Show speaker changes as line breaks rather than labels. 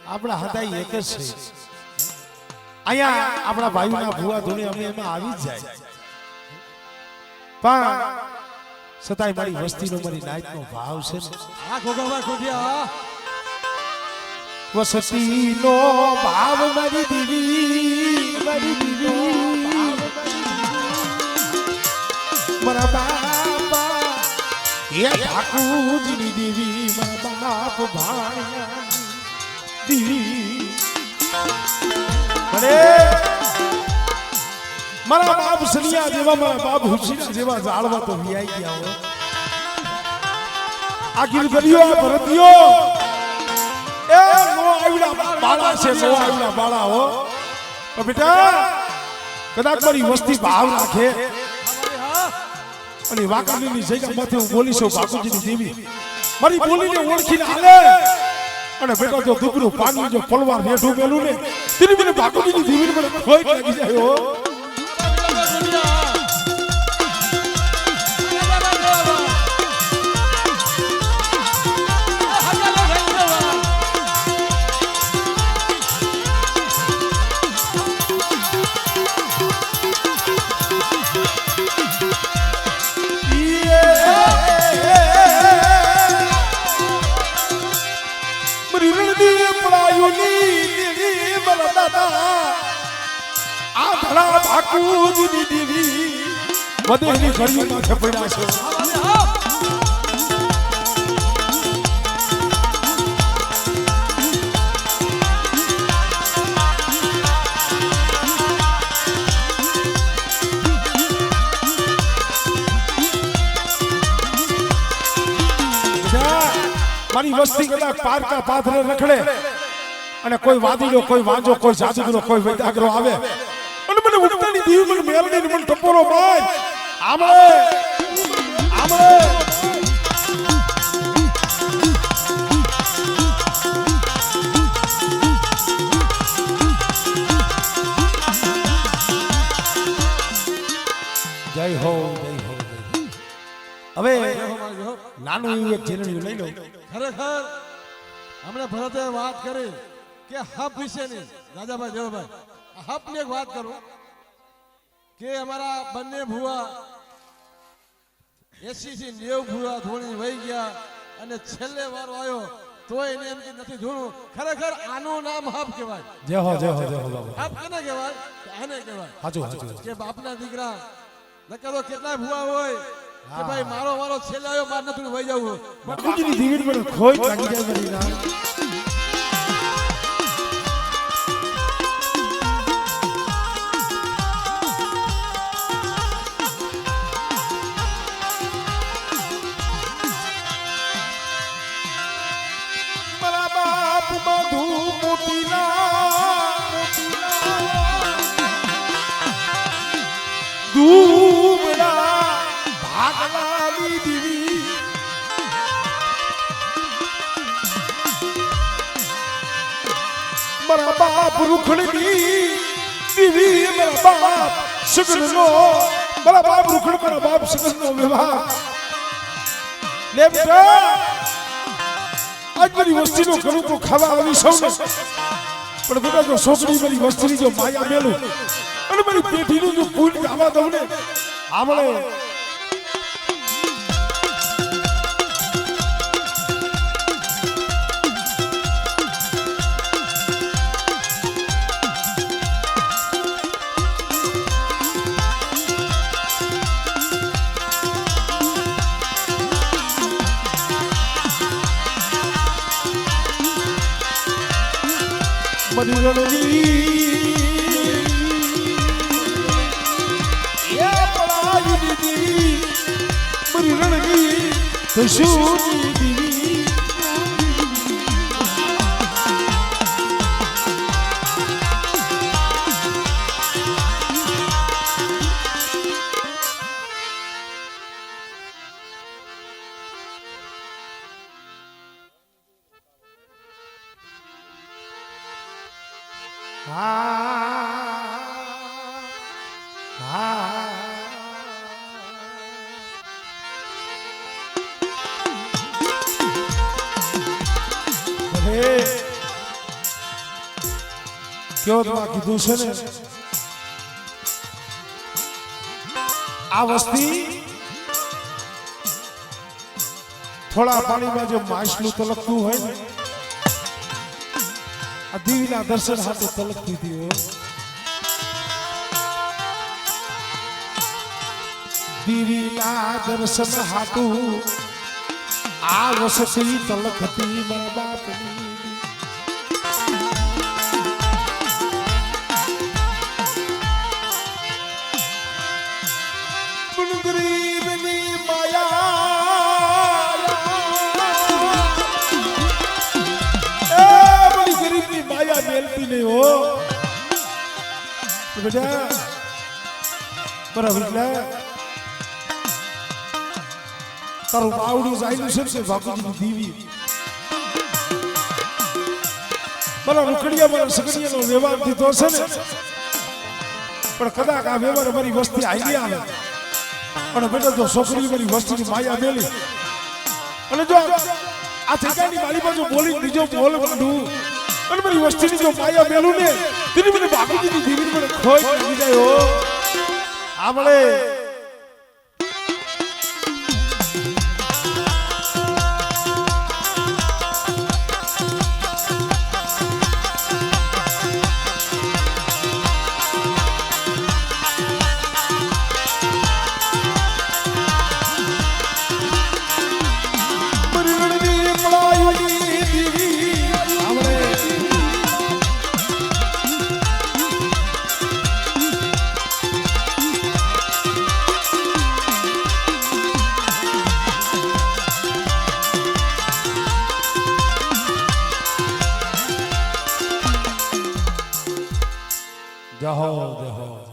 આપણા હદાઈ એક જ છે અહીંયા આપણા ભાઈઓના ભુવા ધોને અમે એમાં આવી જ જાય પણ સતાય મારી વસ્તીનો મારી નાઈટનો ભાવ છે ને
આ ગોગોબા ખોડિયા
વસતીનો ભાવ મારી દીવી મારા બાપા એ ઠાકુરની દેવી મારા બાપ ભાણિયાની દેવી અરે મારા બાપ સનિયા જેવા મારા બાપ હુસીના જેવા જાળવા તો વિયાઈ ગયા હોય આ ગીરગરીઓ આ ભરતીઓ એ નો આવડા બાળા છે નો આવડા બાળા હો તો બેટા કદાચ મારી વસ્તી ભાવ રાખે અને વાકાની જગ્યા માથે હું બોલીશું બાપુજીની દેવી મારી બોલીને ઓળખીને હાલે અને બેટા જો દુગરું પાણી જો પલવાર રેઠું મેલું ને તેની મને બાપુજીની દેવીને મને ખોઈ લાગી જાય હો ઠાકુરની દેવી વધેલી ઘડીમાં ખપડ્યા છે મારી વસ્તી કદાચ પારકા પાથરે રખડે અને કોઈ વાદીનો કોઈ વાંજો કોઈ જાદુગરો કોઈ વૈદાગરો આવે અને મને ઉઠાની દીવ મને મેલડી મને ટપોરો માર આમળે જય હો હવે નાનું એવું એક જેરણિયું લઈ લો
ખરેખર હમણે ભરતે વાત કરી કે હપ વિશેની રાજાભાઈ દેવભાઈ હપની એક વાત કરું કે અમારા બંને ભુવા 80 થી 90 ભુવા ધોણી વહી ગયા અને છેલ્લે વારો આવ્યો તોય એને એમ કે નથી ધોણું ખરેખર આનું નામ હપ કહેવાય
જય હો બાબા
હપ કેને કહેવાય આને કહેવાય
હાચું
કે બાપના દીકરા નકર તો કેટલાય ભુવા હોય કે ભાઈ મારો છેલ્લે આવ્યો માર નથી વહી જવું
બાપુજીની દીવી મને ખોઈ લાગી જાય મારી ના મારા બાપ રૂખડી દીવી મારા બાપ સગનનો મારા બાપ રૂખડ મારા બાપ સગનનો વિવાહ લે બેટા આજ મારી વસ્તીનો કરું તો ખાવા આવી સૌને પણ બેટા જો છોકરી મારી વસ્તીની જો માયા મેલું અને મારી પેઢીનું જો ફૂલ ગાવા દઉં ને આમળે કહેવતમાં કીધું છે ને આ વસ્તી થોડા પાણીમાં જે માછલું તલકતું હોય ને આ દેવીના દર્શન હાથે તલકતી હતી હો. દેવીના દર્શન હાટું આ વસતી તલકતી મારા બાપની. ગરીબની માયા એ બધી ગરીબની માયા મેલતી નહીં હો બેટા. બરાબર એટલે તારું બાવડું જાયલું છે ને બાપુજીની દેવી મને રૂકડિયા મને સગડિયાનો વ્યવહાર દીધો છે ને પણ કદાચ આ વ્યવહાર અમારી વસ્તી આવી આવે અને બેટા જો છોકરી મારી વસ્તીની માયા મેલી અને જો આ ઠેકાની મારી બાજુ બોલી બીજો બોલ માંડું અને મારી વસ્તીની જો માયા મેલું ને તેની મને બાપુજીની દેવી મને ખોઈ લાગી જાય હો. આપણે જહો જહો